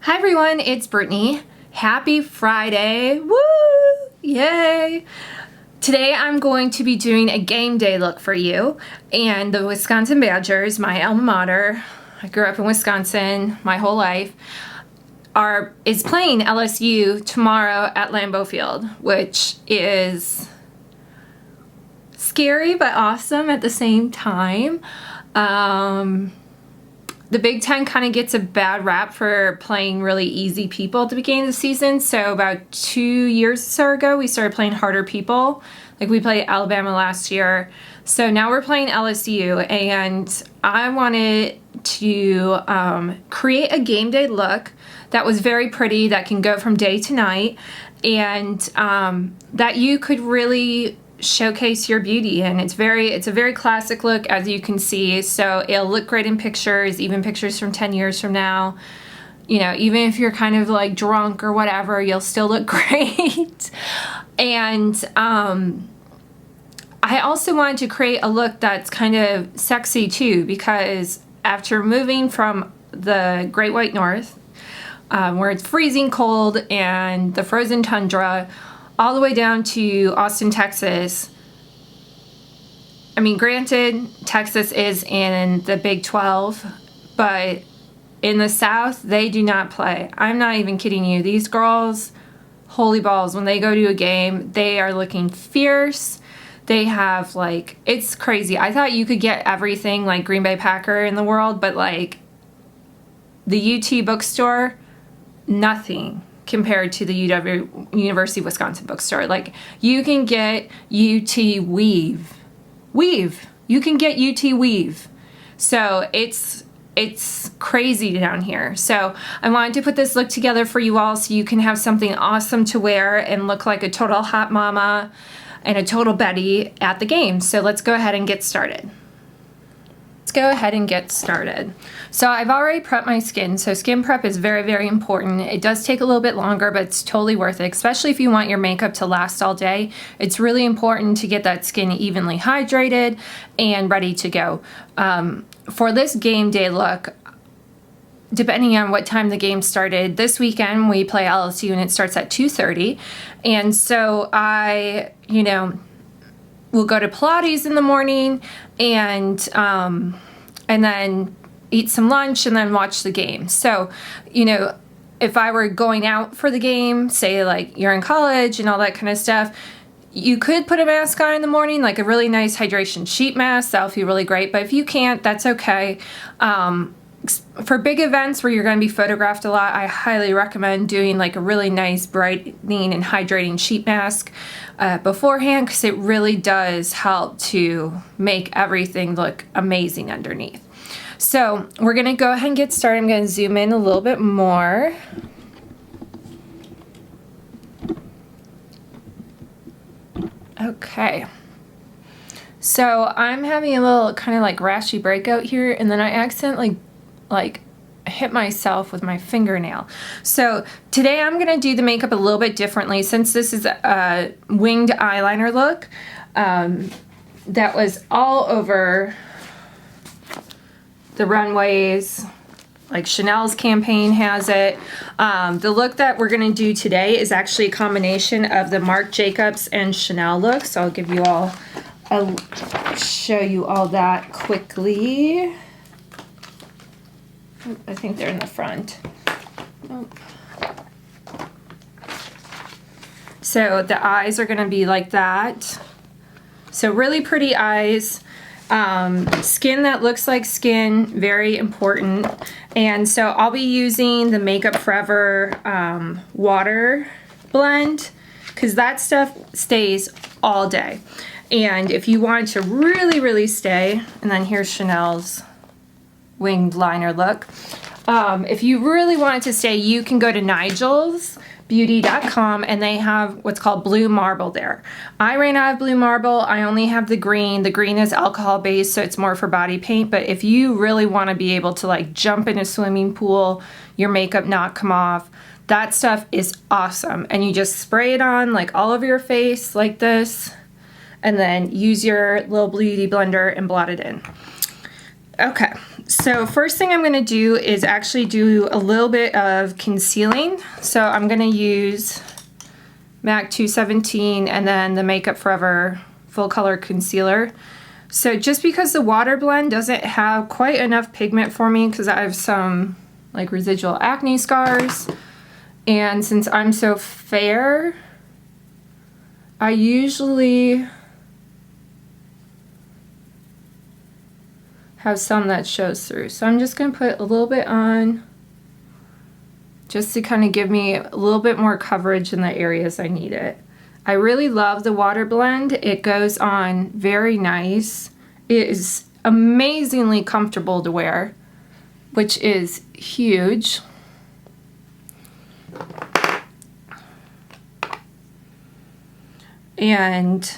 Hi everyone, it's Brittany. Happy Friday. Woo! Yay! Today I'm going to be doing a game day look for you, and the Wisconsin Badgers, my alma mater, I grew up in Wisconsin my whole life, is playing LSU tomorrow at Lambeau Field, which is scary but awesome at the same time. The Big Ten kind of gets a bad rap for playing really easy people at the beginning of the season. So about 2 years or so ago, we started playing harder people. Like we played Alabama last year. So now we're playing LSU, and I wanted to create a game day look that was very pretty, that can go from day to night, and that you could really showcase your beauty. And it's a very classic look, as you can see, so it'll look great in pictures, even pictures from 10 years from now. You know, even if you're kind of like drunk or whatever, you'll still look great. And I also wanted to create a look that's kind of sexy too, because after moving from the Great White North, where it's freezing cold and the frozen tundra, all the way down to Austin, Texas. I mean, granted, Texas is in the Big 12, but in the South, they do not play. I'm not even kidding you. These girls, holy balls, when they go to a game, they are looking fierce. They have, like, it's crazy. I thought you could get everything like Green Bay Packer in the world, but like the UT bookstore, nothing compared to the University of Wisconsin bookstore. Like, you can get UT weave. You can get UT weave. So it's crazy down here. So I wanted to put this look together for you all so you can have something awesome to wear and look like a total hot mama and a total Betty at the game. So let's go ahead and get started. So I've already prepped my skin. So skin prep is very, very important. It does take a little bit longer, but it's totally worth it, especially if you want your makeup to last all day. It's really important to get that skin evenly hydrated and ready to go. For this game day look, depending on what time the game started, this weekend we play LSU and it starts at 2:30. And so I, we'll go to Pilates in the morning and then eat some lunch and then watch the game. So, if I were going out for the game, say like you're in college and all that kind of stuff, you could put a mask on in the morning, like a really nice hydration sheet mask. That'll feel really great. But if you can't, that's okay. For big events where you're going to be photographed a lot, I highly recommend doing like a really nice brightening and hydrating sheet mask beforehand, because it really does help to make everything look amazing underneath. So we're going to go ahead and get started. I'm going to zoom in a little bit more. Okay. So I'm having a little kind of like rashy breakout here, and then I accidentally hit myself with my fingernail. So today I'm gonna do the makeup a little bit differently, since this is a winged eyeliner look that was all over the runways. Like Chanel's campaign has it. The look that we're gonna do today is actually a combination of the Marc Jacobs and Chanel look. So I'll show you all that quickly. I think they're in the front. Oh. So the eyes are going to be like that. So really pretty eyes. Skin that looks like skin, very important. And so I'll be using the Makeup Forever water blend, because that stuff stays all day. And if you want to really, really stay, and then here's Chanel's winged liner look. If you really want it to stay, you can go to nigelsbeauty.com, and they have what's called blue marble there. I ran out of blue marble. I only have the green. The green is alcohol based, so it's more for body paint. But if you really want to be able to like jump in a swimming pool, your makeup not come off, that stuff is awesome. And you just spray it on like all over your face like this, and then use your little beauty blender and blot it in. Okay, so first thing I'm gonna do is actually do a little bit of concealing. So I'm gonna use MAC 217 and then the Makeup Forever Full Color Concealer. So just because the water blend doesn't have quite enough pigment for me because I have some like residual acne scars, and since I'm so fair, I usually have some that shows through. So I'm just gonna put a little bit on just to kind of give me a little bit more coverage in the areas I need it. I really love the water blend. It goes on very nice. It is amazingly comfortable to wear, which is huge. And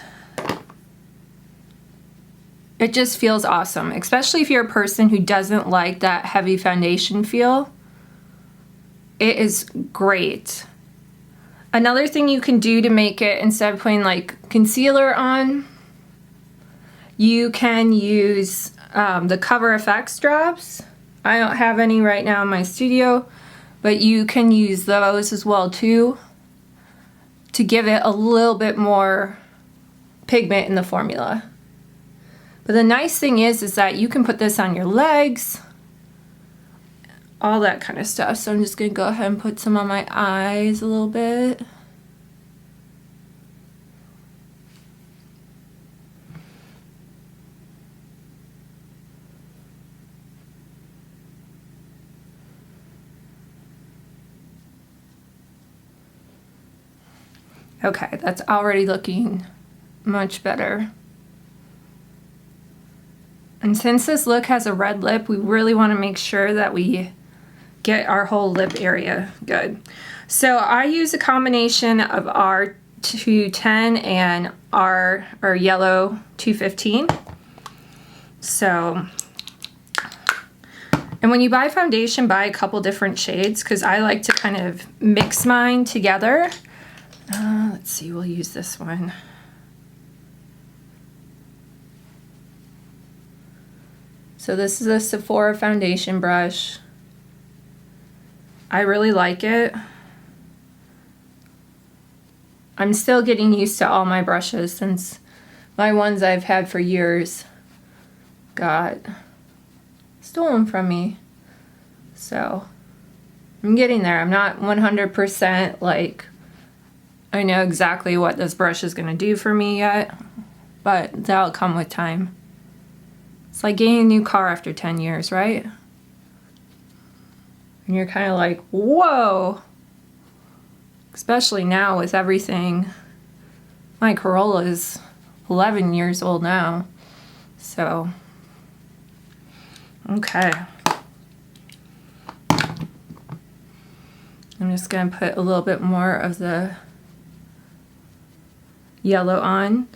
it just feels awesome, especially if you're a person who doesn't like that heavy foundation feel. It is great. Another thing you can do to make it, instead of putting like concealer on, you can use the Cover FX drops. I don't have any right now in my studio, but you can use those as well too to give it a little bit more pigment in the formula. But the nice thing is that you can put this on your legs, all that kind of stuff. So I'm just gonna go ahead and put some on my eyes a little bit. Okay, that's already looking much better. And since this look has a red lip, we really want to make sure that we get our whole lip area good. So I use a combination of R210 and yellow 215. So, and when you buy foundation, buy a couple different shades because I like to kind of mix mine together. Let's see, we'll use this one. So this is a Sephora foundation brush. I really like it. I'm still getting used to all my brushes since my ones I've had for years got stolen from me. So I'm getting there. I'm not 100% like I know exactly what this brush is gonna do for me yet, but that'll come with time. It's like getting a new car after 10 years, right? And you're kind of like, whoa! Especially now with everything. My Corolla is 11 years old now. So, okay. I'm just gonna put a little bit more of the yellow on.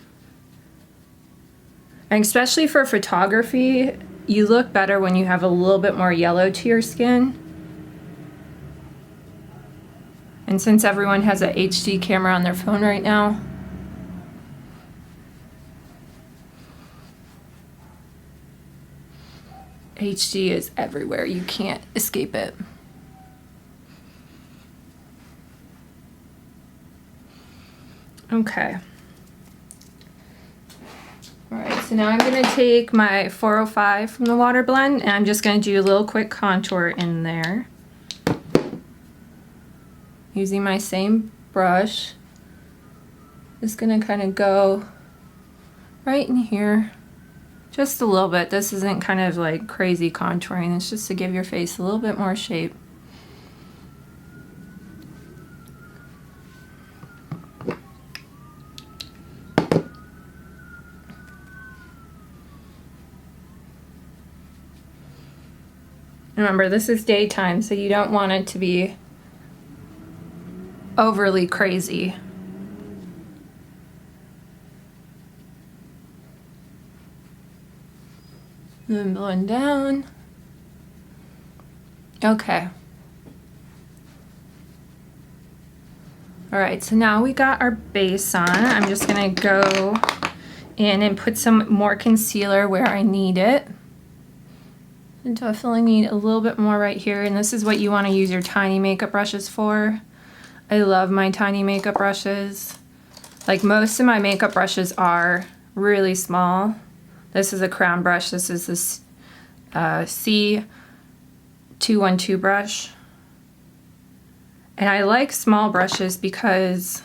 And especially for photography, you look better when you have a little bit more yellow to your skin. And since everyone has an HD camera on their phone right now, HD is everywhere. You can't escape it. Okay. Alright, so now I'm going to take my 405 from the water blend and I'm just going to do a little quick contour in there. Using my same brush. Just going to kind of go right in here. Just a little bit. This isn't kind of like crazy contouring. It's just to give your face a little bit more shape. Remember, this is daytime, so you don't want it to be overly crazy. Then blend down. Okay. All right, so now we got our base on. I'm just gonna go in and put some more concealer where I need it. I definitely need a little bit more right here, and this is what you want to use your tiny makeup brushes for. I love my tiny makeup brushes. Like, most of my makeup brushes are really small. This is a crown brush. This is this C212 brush. And I like small brushes because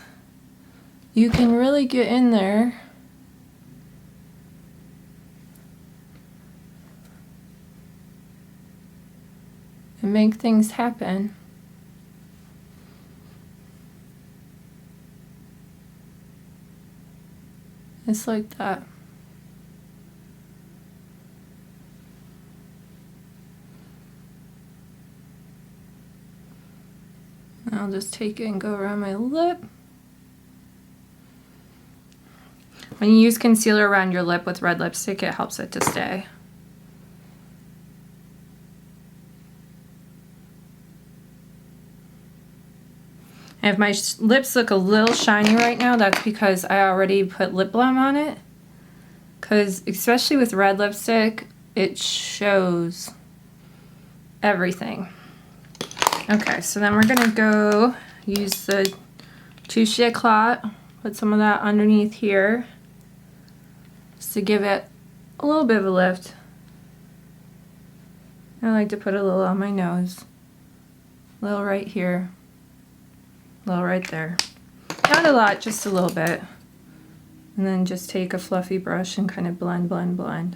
you can really get in there and make things happen. It's like that. I'll just take it and go around my lip. When you use concealer around your lip with red lipstick, it helps it to stay. And if my lips look a little shiny right now, that's because I already put lip balm on it. Because especially with red lipstick, it shows everything. Okay, so then we're gonna go use the Touche Éclat, put some of that underneath here, just to give it a little bit of a lift. I like to put a little on my nose, a little right here, a little right there. Not a lot, just a little bit. And then just take a fluffy brush and kind of blend, blend, blend.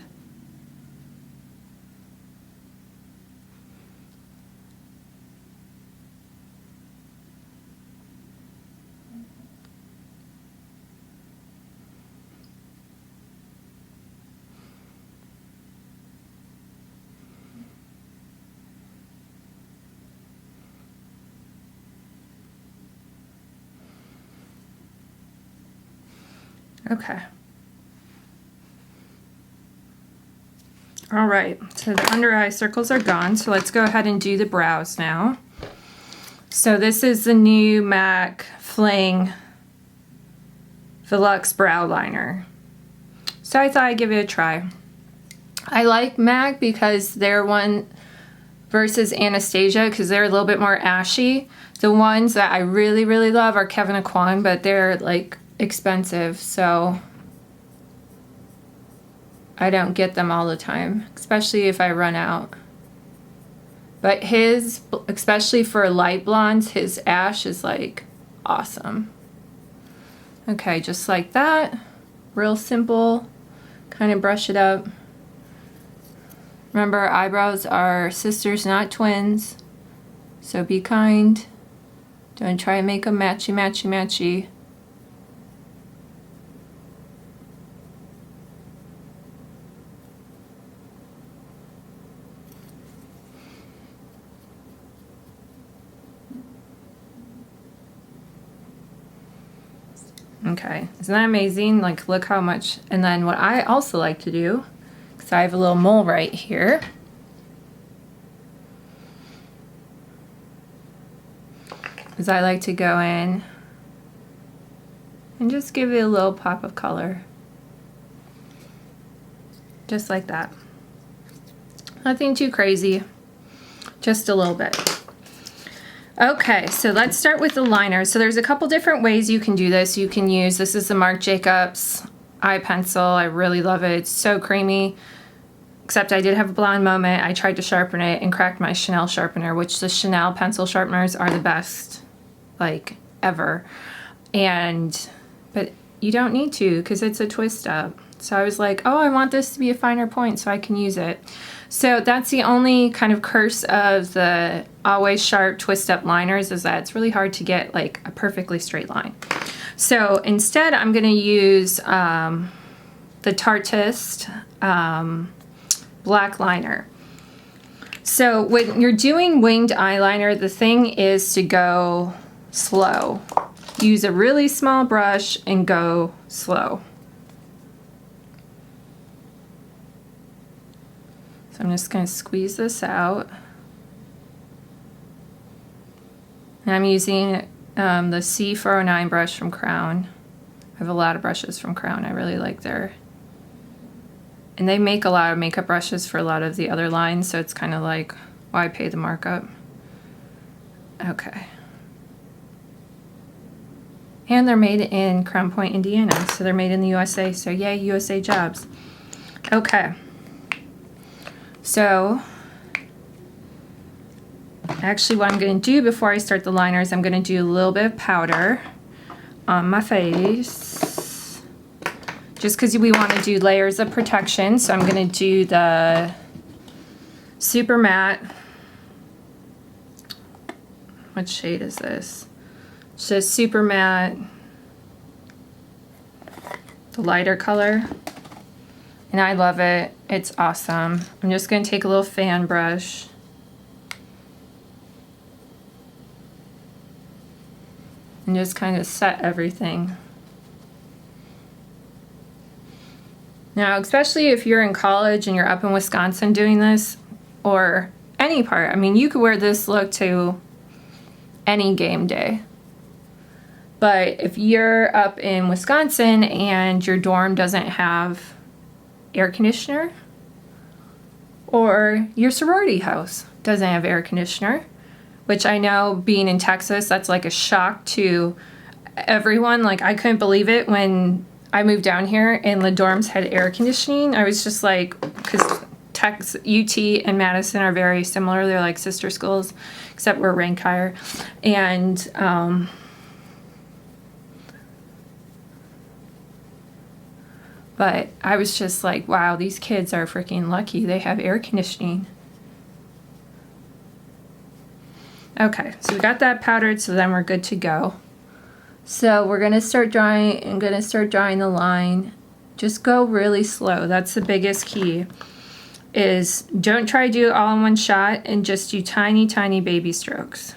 Okay. All right, so the under eye circles are gone, so let's go ahead and do the brows now. So this is the new MAC Fling Velux Brow Liner. So I thought I'd give it a try. I like MAC because they're one versus Anastasia because they're a little bit more ashy. The ones that I really, really love are Kevyn Aucoin, but they're like expensive, so I don't get them all the time, especially if I run out. But his, especially for light blondes, his ash is like awesome. Okay, just like that. Real simple. Kind of brush it up. Remember, eyebrows are sisters, not twins. So be kind. Don't try and make them matchy, matchy, matchy. Okay, isn't that amazing? Like, look how much. And then what I also like to do, because I have a little mole right here, is I like to go in and just give it a little pop of color. Just like that. Nothing too crazy, just a little bit. Okay, so let's start with the liner. So there's a couple different ways you can do this. You can use, this is the Marc Jacobs eye pencil. I really love it. It's so creamy, except I did have a blonde moment. I tried to sharpen it and cracked my Chanel sharpener, which the Chanel pencil sharpeners are the best, like, ever. But you don't need to because it's a twist up. So I was like, oh, I want this to be a finer point so I can use it. So that's the only kind of curse of the Always Sharp twist up liners, is that it's really hard to get like a perfectly straight line. So instead I'm going to use the Tartest black liner. So when you're doing winged eyeliner, the thing is to go slow. Use a really small brush and go slow. So I'm just going to squeeze this out. And I'm using the C409 brush from Crown. I have a lot of brushes from Crown. I really like their And they make a lot of makeup brushes for a lot of the other lines, so it's kind of like, why pay the markup? Okay. And they're made in Crown Point, Indiana, so they're made in the USA, so yay, USA jobs. Okay. So, actually what I'm going to do before I start the liner is I'm going to do a little bit of powder on my face. Just because we want to do layers of protection, so I'm going to do the Super Matte. What shade is this? It's just Super Matte, the lighter color. And I love it. It's awesome. I'm just going to take a little fan brush. And just kind of set everything. Now, especially if you're in college and you're up in Wisconsin doing this, or any part, I mean, you could wear this look to any game day. But if you're up in Wisconsin and your dorm doesn't have air conditioner, or your sorority house doesn't have air conditioner, which I know being in Texas, that's like a shock to everyone. Like, I couldn't believe it when I moved down here and the dorms had air conditioning. I was just like, because UT and Madison are very similar. They're like sister schools, except we're ranked higher. And but I was just like, wow, these kids are freaking lucky. They have air conditioning. Okay, so we got that powdered, so then we're good to go. So we're gonna start drawing. I'm gonna start drawing the line. Just go really slow. That's the biggest key. Is don't try to do it all in one shot, and just do tiny, tiny baby strokes.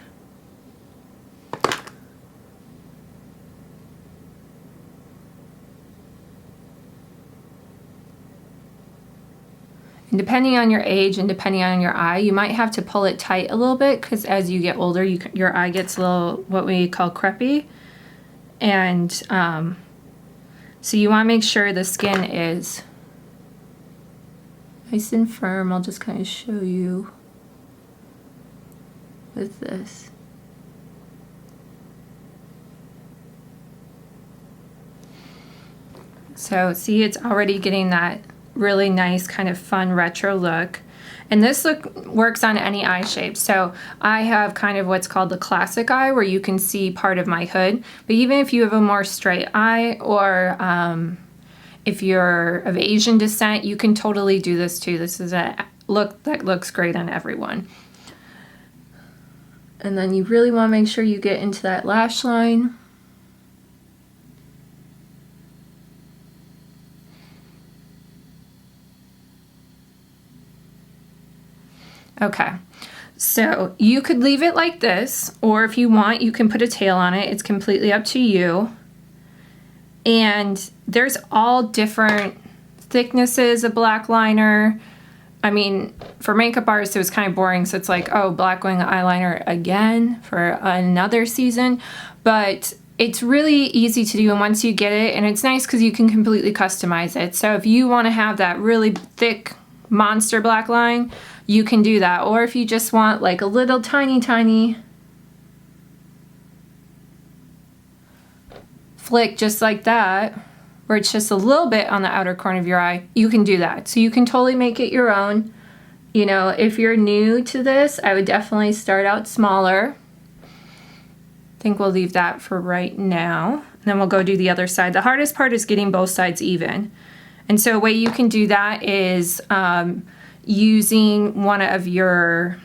And depending on your age and depending on your eye, you might have to pull it tight a little bit, because as you get older, your eye gets a little, what we call crepey. And so you want to make sure the skin is nice and firm. I'll just kind of show you with this. So see, it's already getting that really nice kind of fun retro look. And this look works on any eye shape. So I have kind of what's called the classic eye, where you can see part of my hood. But even if you have a more straight eye, or if you're of Asian descent, you can totally do this too. This is a look that looks great on everyone. And then you really want to make sure you get into that lash line. Okay, so you could leave it like this, or if you want, you can put a tail on it. It's completely up to you. And there's all different thicknesses of black liner. I mean, for makeup artists, it was kind of boring, so it's like, oh, black wing eyeliner again for another season. But it's really easy to do, and once you get it, and it's nice because you can completely customize it. So if you want to have that really thick monster black line, you can do that. Or if you just want like a little tiny flick just like that, where it's just a little bit on the outer corner of your eye, you can do that. So you can totally make it your own. You know, if you're new to this, I would definitely start out smaller. I think we'll leave that for right now. And then we'll go do the other side. The hardest part is getting both sides even. And so a way you can do that is using one of your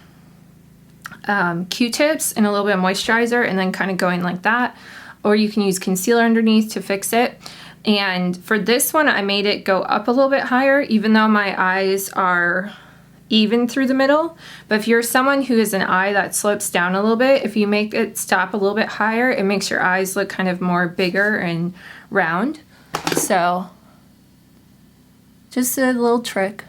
Q-tips and a little bit of moisturizer, and then kind of going like that. Or you can use concealer underneath to fix it. And for this one, I made it go up a little bit higher, even though my eyes are even through the middle. But if you're someone who has an eye that slopes down a little bit, if you make it stop a little bit higher, it makes your eyes look kind of more bigger and round. So just a little trick.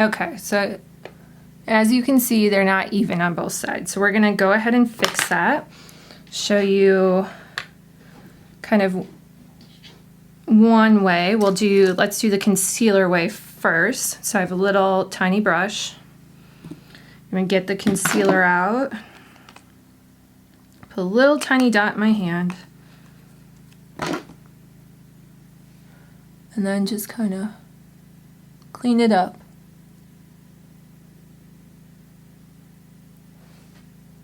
Okay, so as you can see, they're not even on both sides. So we're gonna go ahead and fix that. Show you kind of one way. Let's do the concealer way first. So I have a little tiny brush. I'm gonna get the concealer out. Put a little tiny dot in my hand. And then just kind of clean it up.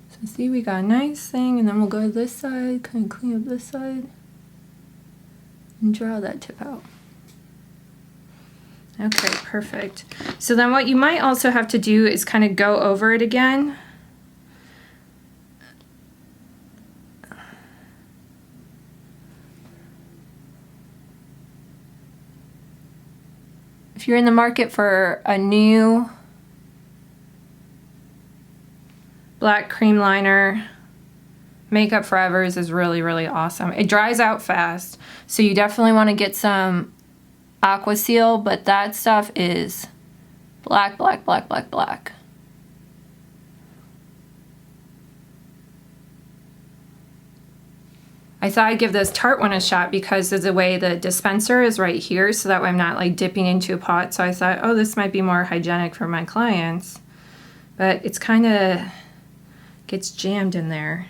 So see, we got a nice thing, and then we'll go to this side, kind of clean up this side, and draw that tip out. Okay, perfect. So then what you might also have to do is kind of go over it again. If you're in the market for a new black cream liner, Makeup Forever's is really, really awesome. It dries out fast, so you definitely want to get some Aqua Seal, but that stuff is black, black, black, black, black. I thought I'd give this Tarte one a shot because of the way the dispenser is right here, so that way I'm not like dipping into a pot. So I thought, oh, this might be more hygienic for my clients. But it's kind of gets jammed in there.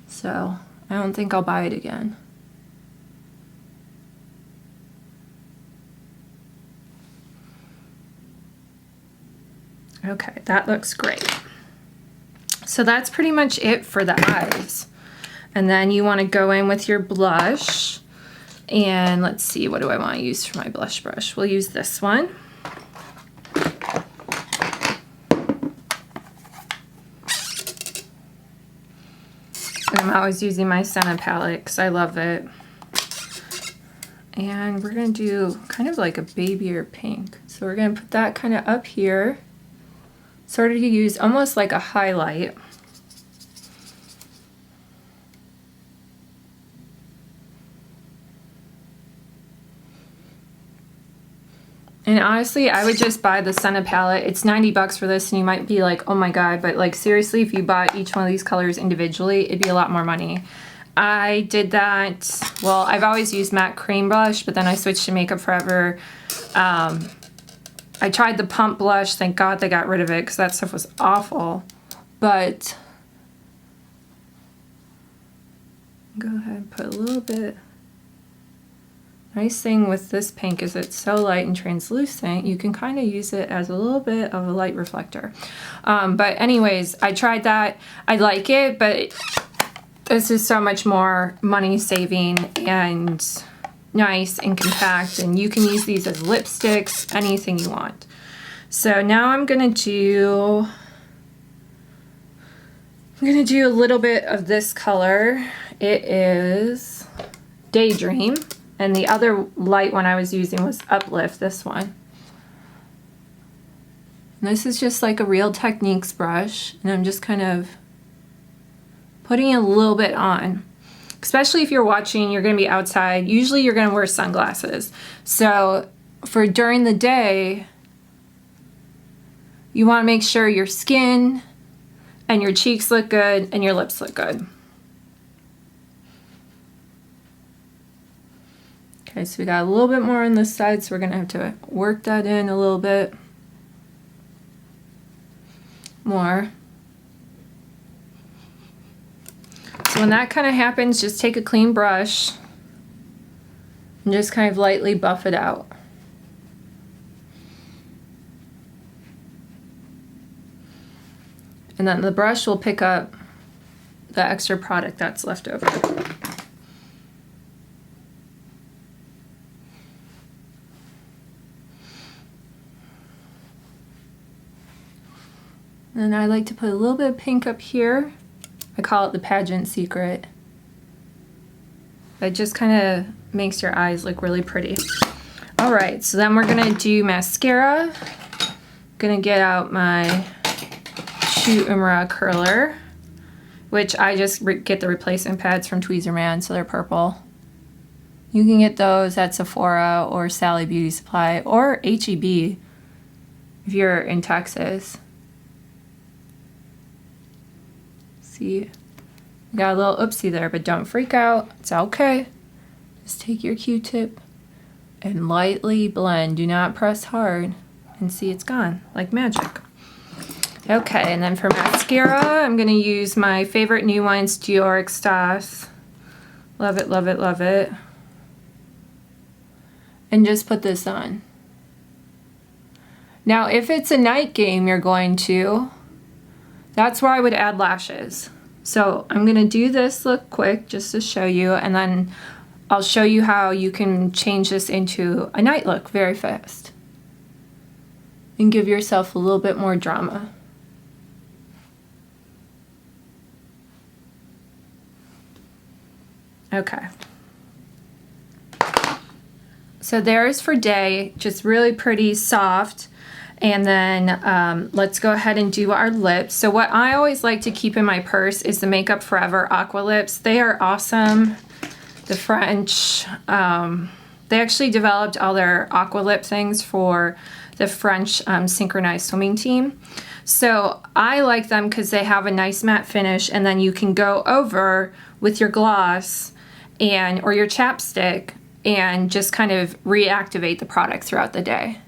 So I don't think I'll buy it again. Okay, that looks great. So that's pretty much it for the eyes. And then you want to go in with your blush. And let's see, what do I want to use for my blush brush? We'll use this one. And I'm always using my Senna palette because I love it. And we're going to do kind of like a babyer pink. So we're going to put that kind of up here. Sort of use almost like a highlight. And honestly, I would just buy the Senna palette. It's 90 bucks for this, and you might be like, oh my god, but like seriously, if you bought each one of these colors individually, it'd be a lot more money. I did that, well, I've always used matte cream blush, but then I switched to Makeup Forever. I tried the pump blush, thank god they got rid of it because that stuff was awful. But go ahead and put a little bit. Nice thing with this pink is it's so light and translucent, you can kind of use it as a little bit of a light reflector. But anyways, I tried that. I like it, but this is so much more money saving and nice and compact, and you can use these as lipsticks, anything you want. So now I'm gonna do a little bit of this color. It is Daydream. And the other light one I was using was Uplift, this one. And this is just like a Real Techniques brush, and I'm just kind of putting a little bit on. Especially if you're watching, you're gonna be outside. Usually you're gonna wear sunglasses. So for during the day, you wanna make sure your skin and your cheeks look good and your lips look good. Okay, so we got a little bit more on this side, so we're gonna have to work that in a little bit more. So when that kind of happens, just take a clean brush and just kind of lightly buff it out. And then the brush will pick up the extra product that's left over. And I like to put a little bit of pink up here. I call it the pageant secret. It just kind of makes your eyes look really pretty. All right, so then we're gonna do mascara. Gonna get out my Shoot Umra curler, which I just get the replacement pads from Tweezerman, so they're purple. You can get those at Sephora or Sally Beauty Supply or H-E-B. if you're in Texas. See, got a little oopsie there, but don't freak out. It's okay. Just take your Q-tip and lightly blend. Do not press hard, and see it's gone like magic. Okay, and then for mascara, I'm gonna use my favorite new ones, Dior Extase. Love it, love it, love it. And just put this on. Now, if it's a night game you're going to, that's where I would add lashes. So I'm gonna do this look quick just to show you, and then I'll show you how you can change this into a night look very fast. And give yourself a little bit more drama. Okay. So there's for day, just really pretty soft. And then let's go ahead and do our lips. So what I always like to keep in my purse is the Makeup Forever Aqua lips. They are awesome. The French, they actually developed all their Aqua lip things for the French synchronized swimming team. So I like them because they have a nice matte finish, and then you can go over with your gloss or your chapstick and just kind of reactivate the product throughout the day.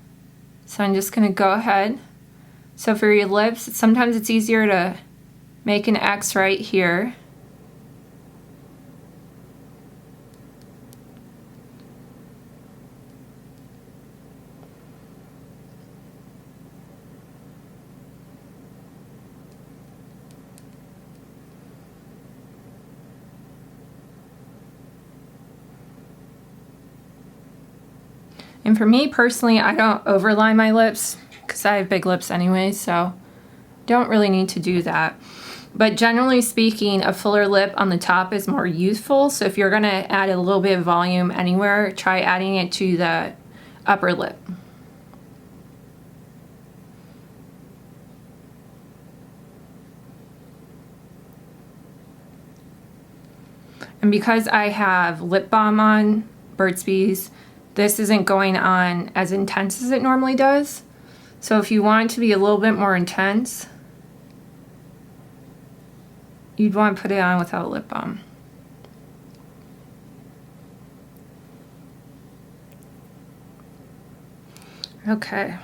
So I'm just gonna go ahead. So for your lips, sometimes it's easier to make an X right here. And for me personally, I don't overline my lips because I have big lips anyway, so don't really need to do that. But generally speaking, a fuller lip on the top is more youthful. So if you're gonna add a little bit of volume anywhere, try adding it to the upper lip. And because I have lip balm on, Burt's Bees, this isn't going on as intense as it normally does. So if you want it to be a little bit more intense, you'd want to put it on without lip balm. Okay.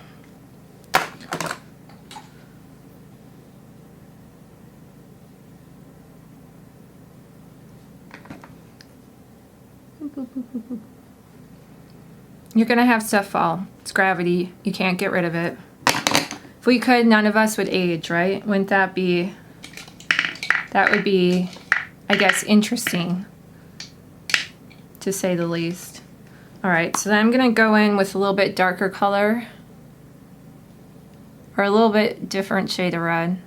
You're gonna have stuff fall. It's gravity. You can't get rid of it. If we could, none of us would age, right? Wouldn't that be, that would be, I guess, interesting, to say the least. All right, so then I'm gonna go in with a little bit darker color, or a little bit different shade of red.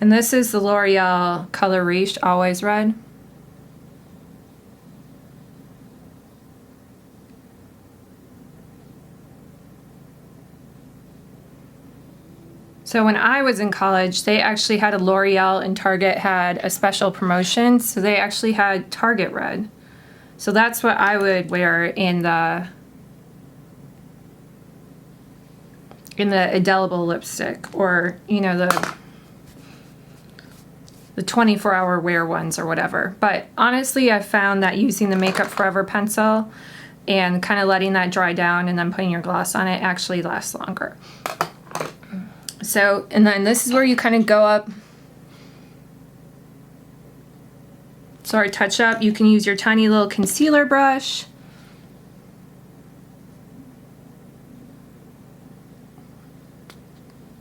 And this is the L'Oreal Color Riche Always Red. So when I was in college, they actually had a L'Oreal, and Target had a special promotion. So they actually had Target Red. So that's what I would wear in the indelible lipstick, or, you know, the 24-hour wear ones or whatever. But honestly, I've found that using the Makeup Forever pencil and kind of letting that dry down and then putting your gloss on it actually lasts longer. So, and then this is where you kind of go up. So our touch up, you can use your tiny little concealer brush.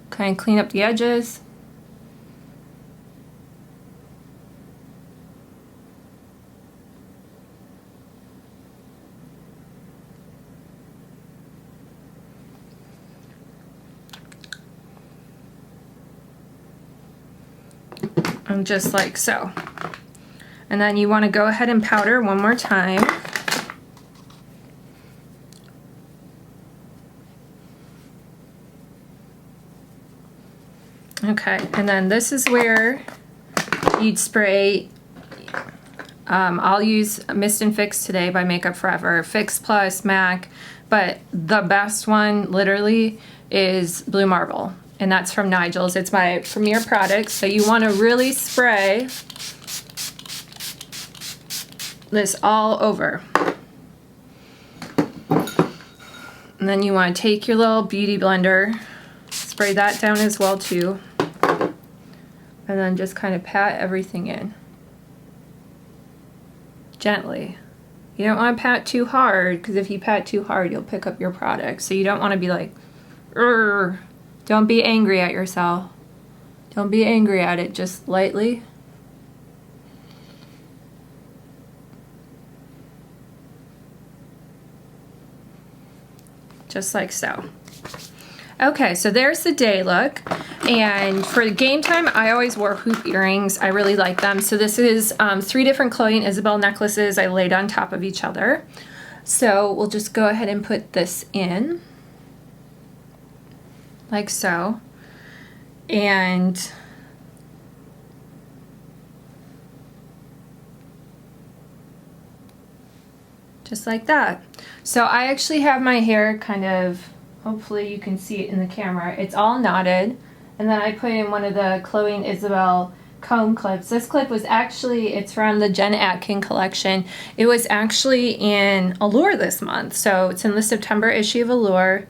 Kind of clean up the edges. And just like so. And then you want to go ahead and powder one more time. Okay, and then this is where you'd spray I'll use Mist and Fix today by Makeup Forever, Fix Plus, MAC, but the best one literally is Blue Marble, and that's from Nigel's. It's my premier product, so you want to really spray this all over. And then you want to take your little beauty blender, spray that down as well too, and then just kind of pat everything in. Gently. You don't want to pat too hard, because if you pat too hard, you'll pick up your product. So you don't want to be like, "Urgh." Don't be angry at yourself. Don't be angry at it, just lightly. Just like so. Okay, so there's the day look. And for the game time, I always wore hoop earrings. I really like them. So this is 3 different Chloe and Isabel necklaces I laid on top of each other. So we'll just go ahead and put this in. Like so. And just like that. So I actually have my hair kind of, hopefully you can see it in the camera, it's all knotted, and then I put in one of the Chloe and Isabel comb clips. This clip was actually, it's from the Jen Atkin collection. It was actually in Allure this month, so it's in the September issue of Allure.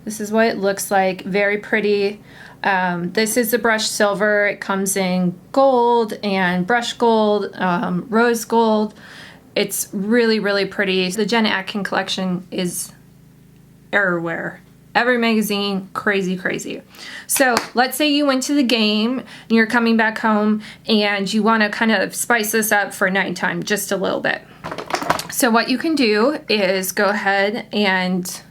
This is what it looks like, very pretty. This is the brushed silver. It comes in gold and brush gold, rose gold. It's really, really pretty. The Jen Atkin collection is everywhere. Every magazine, crazy, crazy. So let's say you went to the game and you're coming back home and you want to kind of spice this up for nighttime just a little bit. So what you can do is go ahead and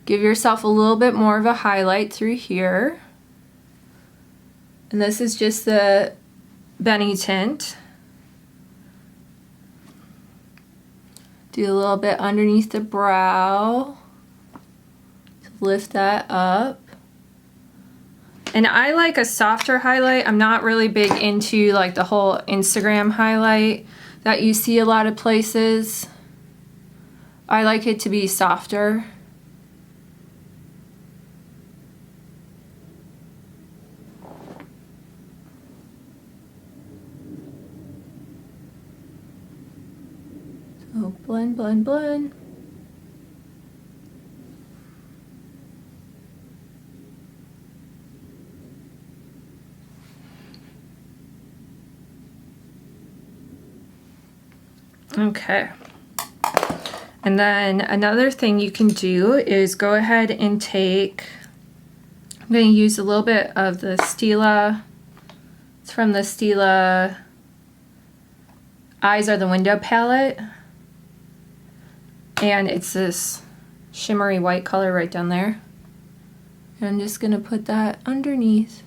give yourself a little bit more of a highlight through here. And this is just the Benny tint. Do a little bit underneath the brow. Lift that up. And I like a softer highlight. I'm not really big into like the whole Instagram highlight that you see a lot of places. I like it to be softer. So blend, blend, blend. Okay. And then another thing you can do is go ahead and take, I'm going to use a little bit of the Stila. It's from the Stila Eyes Are the Window palette. And it's this shimmery white color right down there. And I'm just going to put that underneath.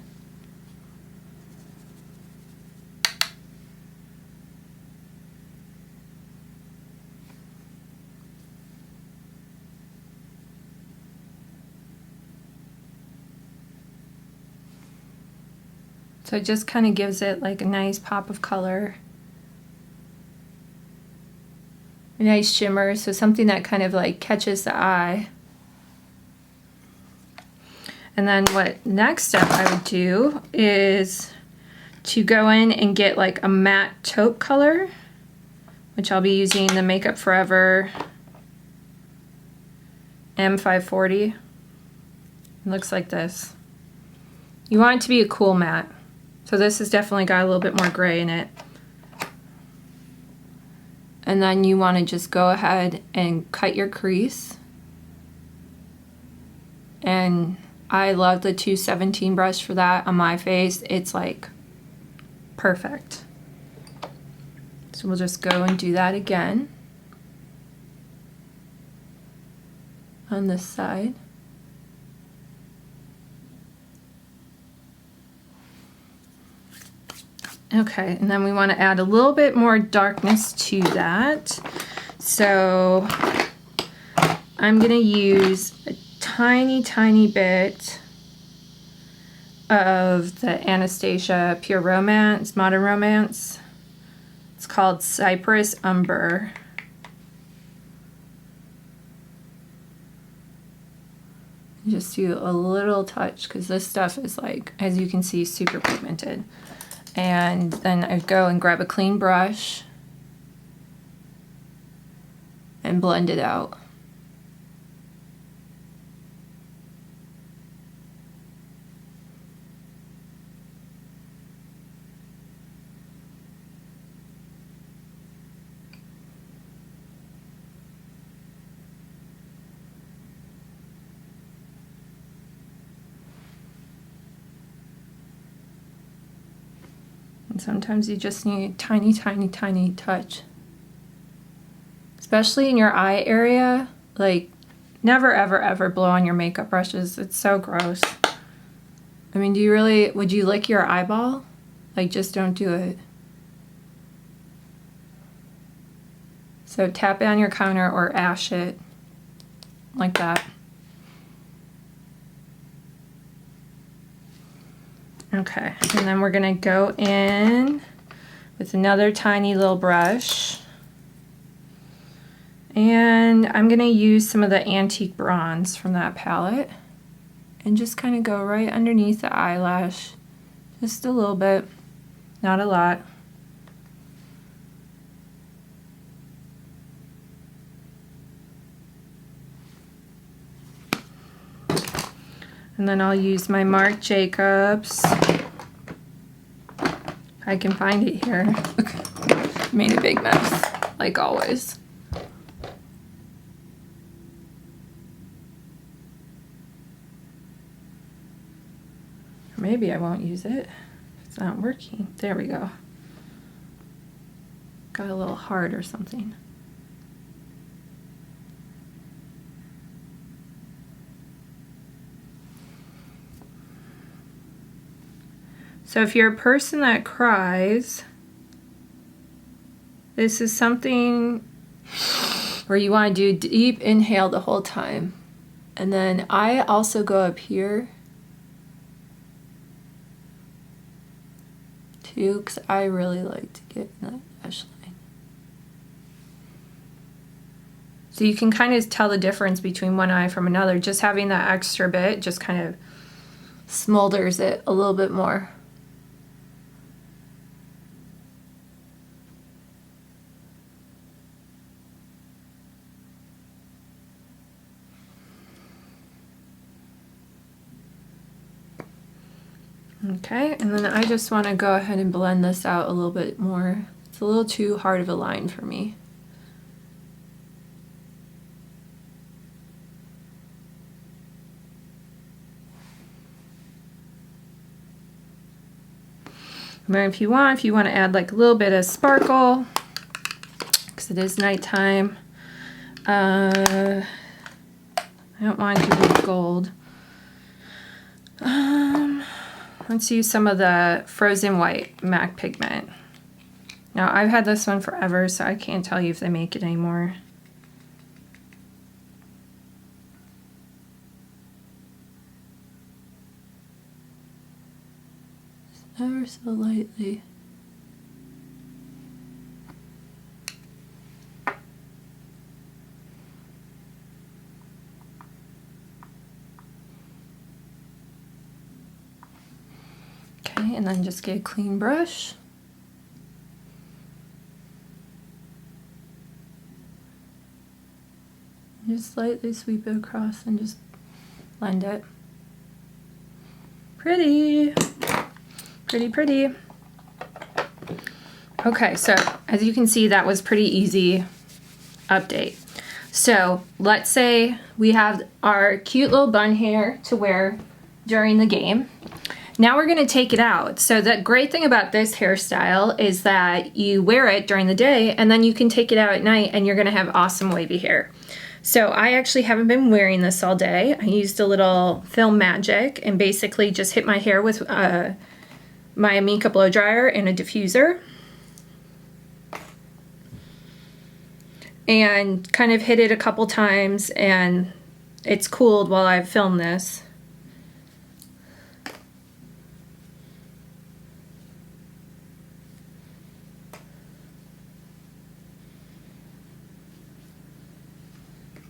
So it just kind of gives it like a nice pop of color. A nice shimmer, so something that kind of like catches the eye. And then what next step I would do is to go in and get like a matte taupe color, which I'll be using the Makeup Forever M540. It looks like this. You want it to be a cool matte. So this has definitely got a little bit more gray in it. And then you want to just go ahead and cut your crease. And I love the 217 brush for that on my face. It's like perfect. So we'll just go and do that again on this side. Okay, and then we want to add a little bit more darkness to that. So I'm going to use a tiny, tiny bit of the Anastasia Pure Romance, Modern Romance. It's called Cypress Umber. Just do a little touch because this stuff is, like, as you can see, super pigmented. And then I go and grab a clean brush and blend it out. And sometimes you just need a tiny, tiny, tiny touch. Especially in your eye area. Like, never, ever, ever blow on your makeup brushes. It's so gross. I mean, would you lick your eyeball? Like, just don't do it. So tap it on your counter or ash it. Like that. Okay, and then we're gonna go in with another tiny little brush. And I'm gonna use some of the Antique Bronze from that palette and just kind of go right underneath the eyelash. Just a little bit, not a lot. And then I'll use my Marc Jacobs. I can find it here. Made a big mess, like always. Maybe I won't use it. It's not working. There we go. Got a little hard or something. So if you're a person that cries, this is something where you want to do deep inhale the whole time. And then I also go up here too, because I really like to get in that lash line. So you can kind of tell the difference between one eye from another. Just having that extra bit just kind of smolders it a little bit more. Okay, and then I just want to go ahead and blend this out a little bit more. It's a little too hard of a line for me. And then if you want to add like a little bit of sparkle, because it is nighttime. I don't want to do gold. Let's use some of the Frozen White MAC Pigment. Now, I've had this one forever, so I can't tell you if they make it anymore. Just ever so lightly. And then just get a clean brush. Just slightly sweep it across and just blend it. Pretty. Pretty, pretty. Okay, so as you can see, that was pretty easy update. So let's say we have our cute little bun hair to wear during the game. Now we're gonna take it out. So the great thing about this hairstyle is that you wear it during the day and then you can take it out at night and you're gonna have awesome wavy hair. So I actually haven't been wearing this all day. I used a little Film Magic and basically just hit my hair with my Amika blow dryer and a diffuser. And kind of hit it a couple times and it's cooled while I've filmed this.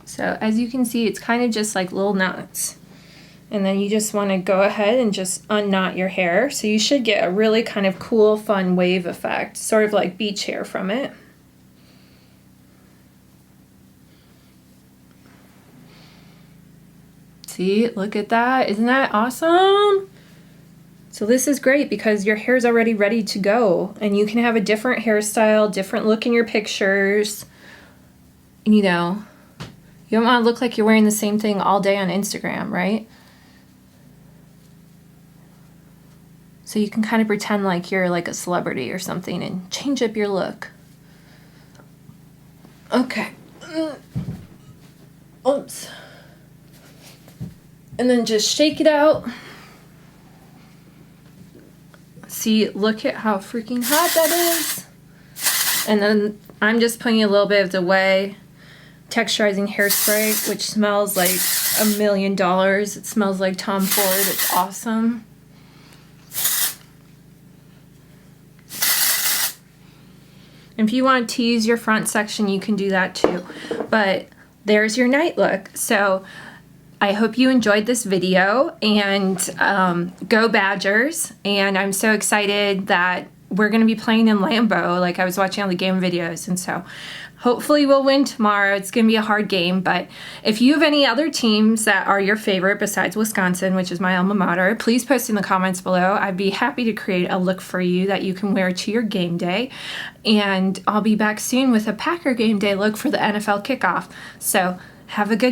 So as you can see, it's kind of just like little knots. And then you just want to go ahead and just unknot your hair. So you should get a really kind of cool, fun wave effect, sort of like beach hair from it. See, look at that. Isn't that awesome? So this is great because your hair's already ready to go and you can have a different hairstyle, different look in your pictures. You know, you don't want to look like you're wearing the same thing all day on Instagram, right? So you can kind of pretend like you're like a celebrity or something and change up your look. Okay. Oops. And then just shake it out. See, look at how freaking hot that is. And then I'm just putting a little bit of the Ouai Texturizing Hairspray, which smells like $1 million. It smells like Tom Ford. It's awesome. If you want to tease your front section, you can do that too. But there's your night look. So I hope you enjoyed this video, and go Badgers. And I'm so excited that we're going to be playing in Lambeau, like I was watching all the game videos. And so hopefully we'll win tomorrow. It's going to be a hard game. But if you have any other teams that are your favorite besides Wisconsin, which is my alma mater, please post in the comments below. I'd be happy to create a look for you that you can wear to your game day. And I'll be back soon with a Packer game day look for the NFL kickoff. So have a good